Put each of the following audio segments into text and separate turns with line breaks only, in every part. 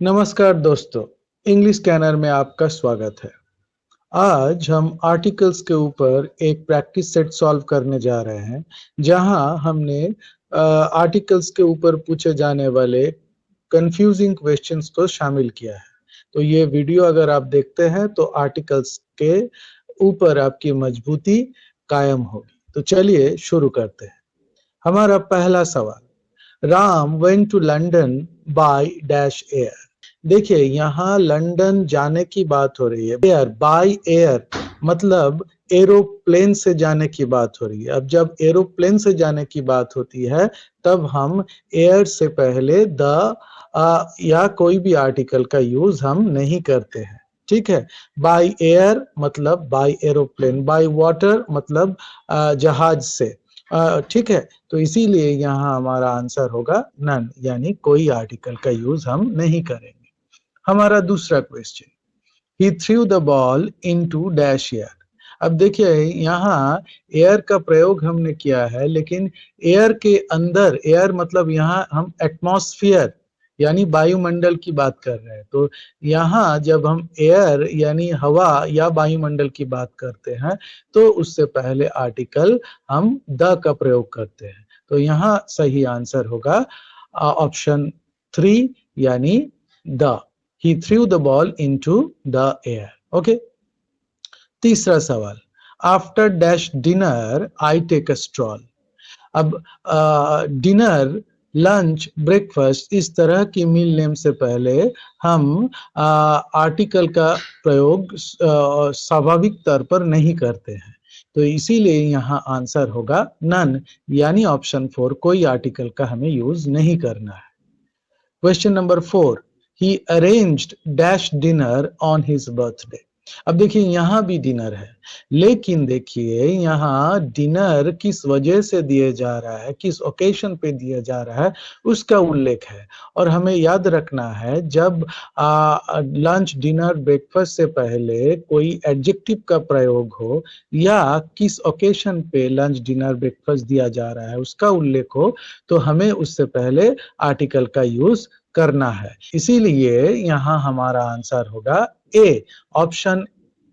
नमस्कार दोस्तों, English scanner में आपका स्वागत है। आज हम आर्टिकल्स के ऊपर एक प्रैक्टिस सेट सॉल्व करने जा रहे हैं, जहां हमने आर्टिकल्स के ऊपर पूछे जाने वाले कंफ्यूजिंग क्वेश्चंस को शामिल किया है। तो ये वीडियो अगर आप देखते हैं तो आर्टिकल्स के ऊपर आपकी मजबूती कायम होगी। तो चलिए शुरू करते हैं। हमारा पहला सवाल, Ram went to London by dash air. देखिए यहाँ लंदन जाने की बात हो रही है। एयर, बाय एयर मतलब एरोप्लेन से जाने की बात हो रही है। अब जब एरोप्लेन से जाने की बात होती है तब हम एयर से पहले द या कोई भी आर्टिकल का यूज हम नहीं करते हैं। ठीक है। बाय एयर मतलब बाय एरोप्लेन, बाय वाटर मतलब जहाज से। ठीक है। तो इसीलिए यहाँ हमारा आंसर होगा नन, यानी कोई आर्टिकल का यूज हम नहीं करेंगे। हमारा दूसरा question, he through the ball into dash air. अब देखिए यहाँ एयर का प्रयोग हमने किया है, लेकिन एयर के अंदर, एयर मतलब यहाँ हम एटमॉस्फेयर यानी वायुमंडल की बात कर रहे हैं। तो यहाँ जब हम एयर यानी हवा या वायुमंडल की बात करते हैं तो उससे पहले आर्टिकल हम द का प्रयोग करते हैं। तो यहाँ सही आंसर होगा ऑप्शन 3 यानी the. He threw the ball into the air. Okay. तीसरा सवाल, after dash dinner I take a stroll. अब डिनर, लंच, ब्रेकफास्ट इस तरह की मील नेम से पहले हम आर्टिकल का प्रयोग स्वाभाविक तौर पर नहीं करते हैं। तो इसीलिए यहाँ आंसर होगा नन, यानी ऑप्शन 4, कोई आर्टिकल का हमें यूज नहीं करना है। Question number 4, he arranged dash dinner on his birthday. अब देखिए यहाँ भी डिनर है, लेकिन देखिए यहाँ डिनर किस वजह से दिया जा रहा है, किस ओकेशन पे दिया जा रहा है, उसका उल्लेख है। और हमें याद रखना है जब लंच, डिनर, ब्रेकफास्ट से पहले कोई एडजेक्टिव का प्रयोग हो या किस ओकेशन पे लंच, डिनर, ब्रेकफास्ट दिया जा रहा है उसका उल्लेख हो, तो हमें उससे पहले आर्टिकल का यूज करना है। इसीलिए यहाँ हमारा आंसर होगा ए, ऑप्शन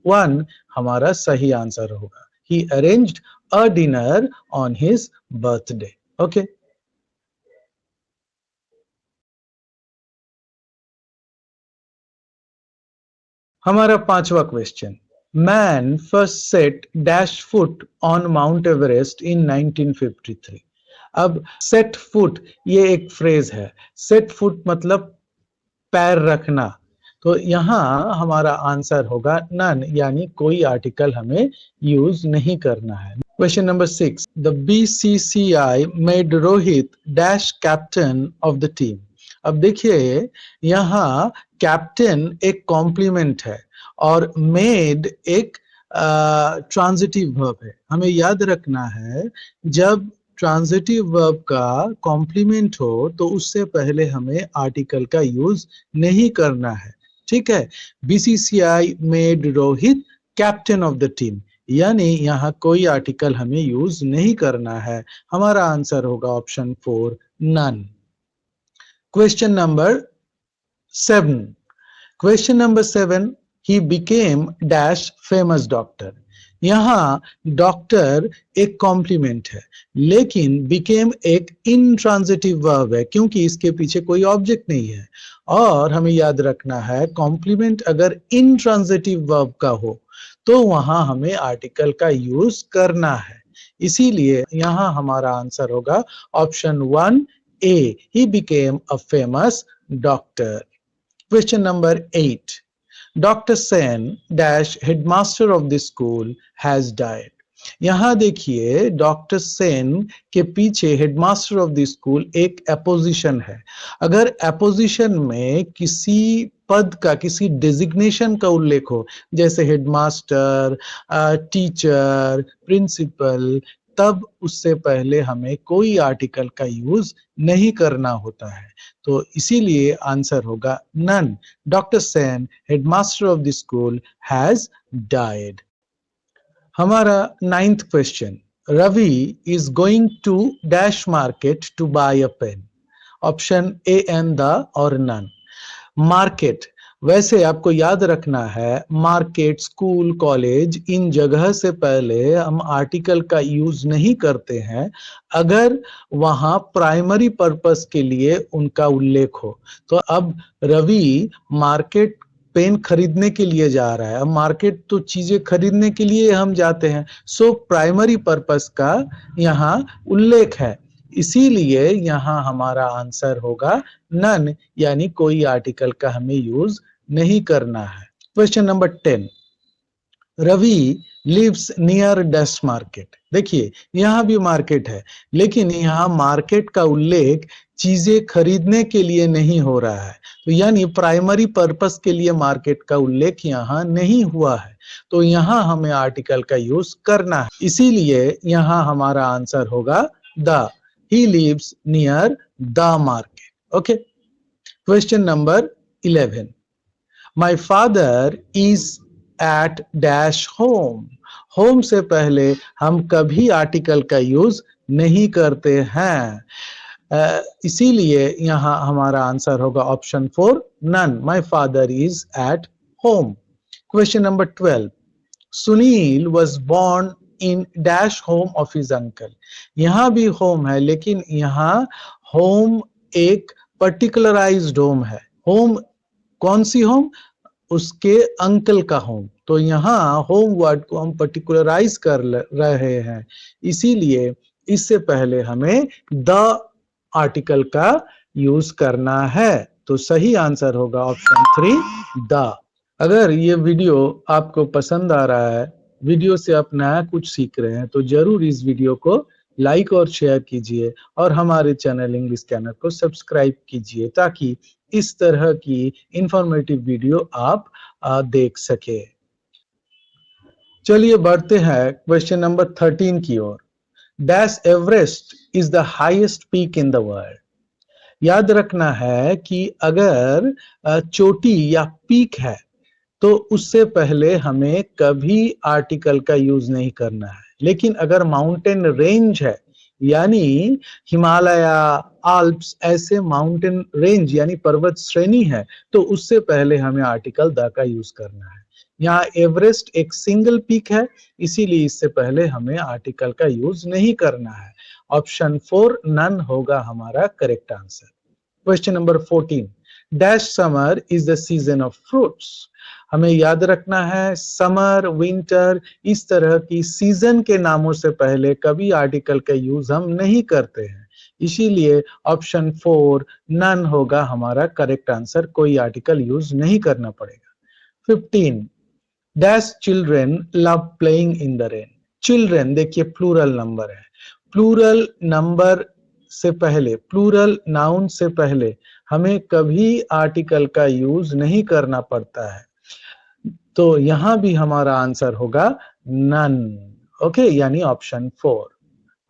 1 हमारा सही आंसर होगा। He arranged a dinner on his birthday. Okay. हमारा पांचवा question, man first set dash foot on Mount Everest in 1953। अब सेट फुट ये एक फ्रेज है। सेट फुट मतलब पैर रखना। तो यहाँ हमारा आंसर होगा नन, यानी कोई आर्टिकल हमें यूज नहीं करना है। Question number 6, the BCCI made Rohit dash captain of the team. अब देखिए यहाँ कैप्टन एक कॉम्प्लीमेंट है और मेड एक ट्रांजिटिव वर्ब है। हमें याद रखना है जब ट्रांजिटिव वर्ब का कॉम्प्लीमेंट हो तो उससे पहले हमें आर्टिकल का यूज नहीं करना है। ठीक है। BCCI made Rohit captain of the team, यानी यहाँ कोई आर्टिकल हमें यूज नहीं करना है। हमारा आंसर होगा option 4, none. Question number 7, question number 7, he became dash famous doctor. यहाँ डॉक्टर एक कॉम्प्लीमेंट है, लेकिन बिकेम एक इंट्रांजिटिव वर्ब है क्योंकि इसके पीछे कोई ऑब्जेक्ट नहीं है। और हमें याद रखना है कॉम्प्लीमेंट अगर इंट्रांजिटिव वर्ब का हो तो वहां हमें आर्टिकल का यूज करना है। इसीलिए यहाँ हमारा आंसर होगा option 1 A, he became a famous doctor. Question number 8, Dr. Sen dash headmaster of the school has died. यहाँ देखिए डॉक्टर सेन के पीछे हेडमास्टर ऑफ द स्कूल एक एपोजिशन है। अगर एपोजिशन में किसी पद का, किसी डेजिग्नेशन का उल्लेख हो, जैसे हेडमास्टर, टीचर, प्रिंसिपल, तब उससे पहले हमें कोई आर्टिकल का यूज नहीं करना होता है। तो इसीलिए आंसर होगा none, doctor Sen headmaster of the school has died. हमारा 9th question, Ravi is going to dash market to buy a pen. Option A and the और नन। मार्केट, वैसे आपको याद रखना है मार्केट, स्कूल, कॉलेज, इन जगह से पहले हम आर्टिकल का यूज नहीं करते हैं अगर वहां प्राइमरी पर्पस के लिए उनका उल्लेख हो। तो अब रवि मार्केट पेन खरीदने के लिए जा रहा है। अब मार्केट तो चीजें खरीदने के लिए हम जाते हैं, सो प्राइमरी पर्पस का यहाँ उल्लेख है, इसीलिए यहाँ हमारा आंसर होगा नन, यानी कोई आर्टिकल का हमें यूज नहीं करना है। Question number 10, Ravi lives near dash market. देखिए यहां भी मार्केट है, लेकिन यहाँ मार्केट का उल्लेख चीजें खरीदने के लिए नहीं हो रहा है, तो यानी प्राइमरी पर्पस के लिए मार्केट का उल्लेख यहाँ नहीं हुआ है, तो यहाँ हमें आर्टिकल का यूज करना है, इसीलिए यहाँ हमारा आंसर होगा the. He lives near the market. Okay, question number 11, my father is at dash home. Home से पहले हम कभी आर्टिकल का यूज नहीं करते हैं, इसीलिए यहाँ हमारा आंसर होगा option 4 none, my father is at home. Question number 12, Sunil was born in dash home of his uncle. यहाँ भी होम है, लेकिन यहाँ होम एक पर्टिकुलराइज्ड होम है। होम कौन सी होम? उसके अंकल का होम, तो यहाँ होम वर्ड को हम पर्टिकुलराइज कर रहे हैं, इसीलिए इससे पहले हमें द आर्टिकल का यूज करना है, तो सही आंसर होगा ऑप्शन 3 द। अगर ये वीडियो आपको पसंद आ रहा है, वीडियो से आप नया कुछ सीख रहे हैं, तो जरूर इस वीडियो को लाइक और शेयर कीजिए और हमारे चैनल इंग्लिश स्कैनर को सब्सक्राइब कीजिए, ताकि इस तरह की इंफॉर्मेटिव वीडियो आप देख सके। चलिए बढ़ते हैं क्वेश्चन नंबर 13 की ओर। Dash Everest is the highest peak in the world. याद रखना है कि अगर चोटी या पीक है तो उससे पहले हमें कभी आर्टिकल का यूज नहीं करना है, लेकिन अगर माउंटेन रेंज है यानी हिमालय, आल्प्स, ऐसे माउंटेन रेंज यानी पर्वत श्रेणी है, तो उससे पहले हमें आर्टिकल द का यूज करना है। यहाँ एवरेस्ट एक सिंगल पीक है, इसीलिए इससे पहले हमें आर्टिकल का यूज नहीं करना है। ऑप्शन 4 नन होगा हमारा correct answer. Question number 14, dash summer is the season of fruits. हमें याद रखना है समर, विंटर, इस तरह की सीजन के नामों से पहले कभी आर्टिकल का यूज हम नहीं करते हैं, इसीलिए ऑप्शन 4 नन होगा हमारा करेक्ट आंसर, कोई आर्टिकल यूज नहीं करना पड़ेगा। 15, dash children love playing in the rain. Children देखिए प्लूरल नंबर है, प्लूरल नंबर से पहले, प्लूरल नाउन से पहले हमें कभी आर्टिकल का यूज नहीं करना पड़ता है, तो यहां भी हमारा आंसर होगा नन। ओके, यानी option 4।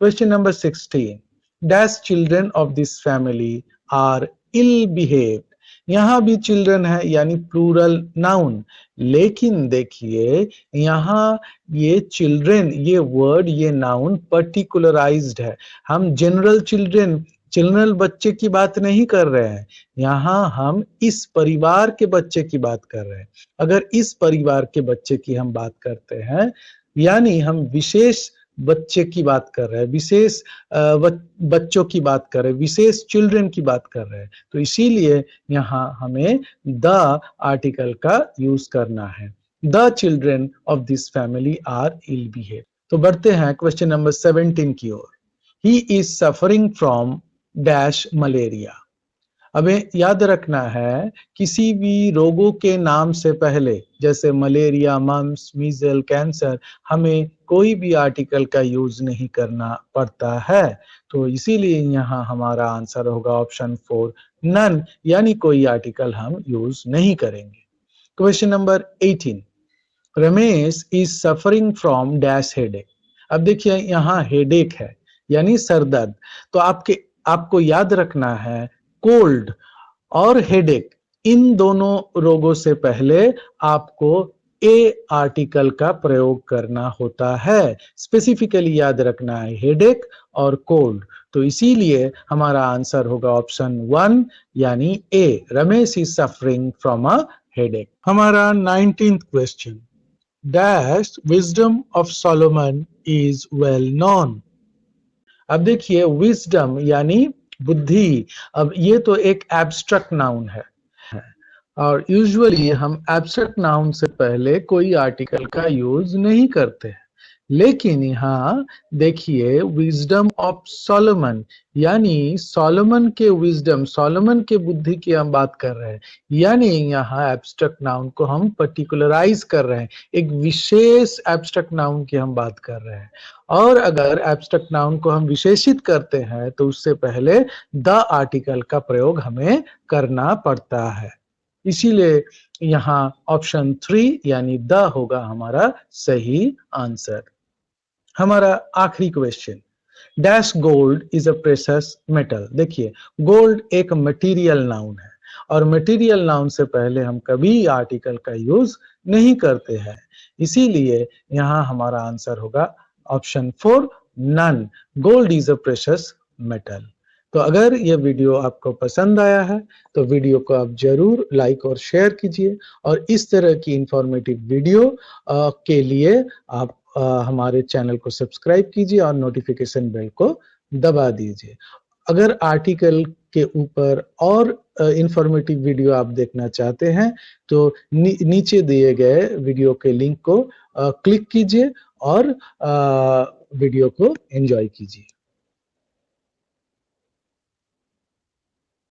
Question number 16, dash children of this family are ill behaved. यहां भी चिल्ड्रन है यानी प्लूरल नाउन, लेकिन देखिए यहाँ ये चिल्ड्रन, ये वर्ड, ये नाउन पर्टिकुलराइज्ड है। हम जनरल चिल्ड्रन, जनरल बच्चे की बात नहीं कर रहे हैं, यहाँ हम इस परिवार के बच्चे की बात कर रहे हैं। अगर इस परिवार के बच्चे की हम बात करते हैं, यानी हम विशेष बच्चे की बात कर रहे हैं, विशेष बच्चों की बात कर रहे हैं, विशेष चिल्ड्रन की बात कर रहे हैं, तो इसीलिए यहाँ हमें द आर्टिकल का यूज करना है। The children of this family are ill behave. तो बढ़ते हैं क्वेश्चन नंबर 17 की ओर। He is suffering from dash malaria. हमें याद रखना है किसी भी रोगों के नाम से पहले, जैसे मलेरिया, मम्स, मीजल, कैंसर, हमें कोई भी आर्टिकल का यूज नहीं करना पड़ता है, तो इसीलिए यहाँ हमारा आंसर होगा ऑप्शन 4 नन, यानी कोई आर्टिकल हम यूज नहीं करेंगे। Question number 18, Ramesh is suffering from dash headache. अब देखिए यहाँ हेडेक है यानी सरदर्द, तो आपको याद रखना है कोल्ड और हेडेक, इन दोनों रोगों से पहले आपको ए आर्टिकल का प्रयोग करना होता है। स्पेसिफिकली याद रखना है हेडेक और कोल्ड, तो इसीलिए हमारा आंसर होगा ऑप्शन 1 यानी A, Ramesh is suffering from a headache. हमारा 19th question, dash wisdom of Solomon is well known. अब देखिए विजडम यानी बुद्धि, अब ये तो एक एब्स्ट्रैक्ट नाउन है और यूजुअली हम एब्स्ट्रैक्ट नाउन से पहले कोई आर्टिकल का यूज नहीं करते हैं, लेकिन यहाँ देखिए विजडम ऑफ सोलोमन यानी सोलोमन के विजडम, सोलोमन के बुद्धि की हम बात कर रहे हैं, यानी यहाँ एब्स्ट्रैक्ट नाउन को हम पर्टिकुलराइज कर रहे हैं, एक विशेष एब्स्ट्रैक्ट नाउन की हम बात कर रहे हैं। और अगर एब्स्ट्रैक्ट नाउन को हम विशेषित करते हैं तो उससे पहले द आर्टिकल का प्रयोग हमें करना पड़ता है, इसीलिए यहाँ ऑप्शन 3 यानी द होगा हमारा सही आंसर। हमारा आखिरी question, dash gold is a precious metal. देखिए गोल्ड एक मटेरियल नाउन है और मटेरियल नाउन से पहले हम कभी आर्टिकल का यूज नहीं करते हैं, इसीलिए यहाँ हमारा आंसर होगा option 4 none, gold is a precious metal. तो अगर ये वीडियो आपको पसंद आया है तो वीडियो को आप जरूर लाइक और शेयर कीजिए और इस तरह की इंफॉर्मेटिव वीडियो के लिए आप हमारे चैनल को सब्सक्राइब कीजिए और नोटिफिकेशन बेल को दबा दीजिए। अगर आर्टिकल के ऊपर और इंफॉर्मेटिव वीडियो आप देखना चाहते हैं तो नीचे दिए गए वीडियो के लिंक को क्लिक कीजिए और वीडियो को एंजॉय कीजिए।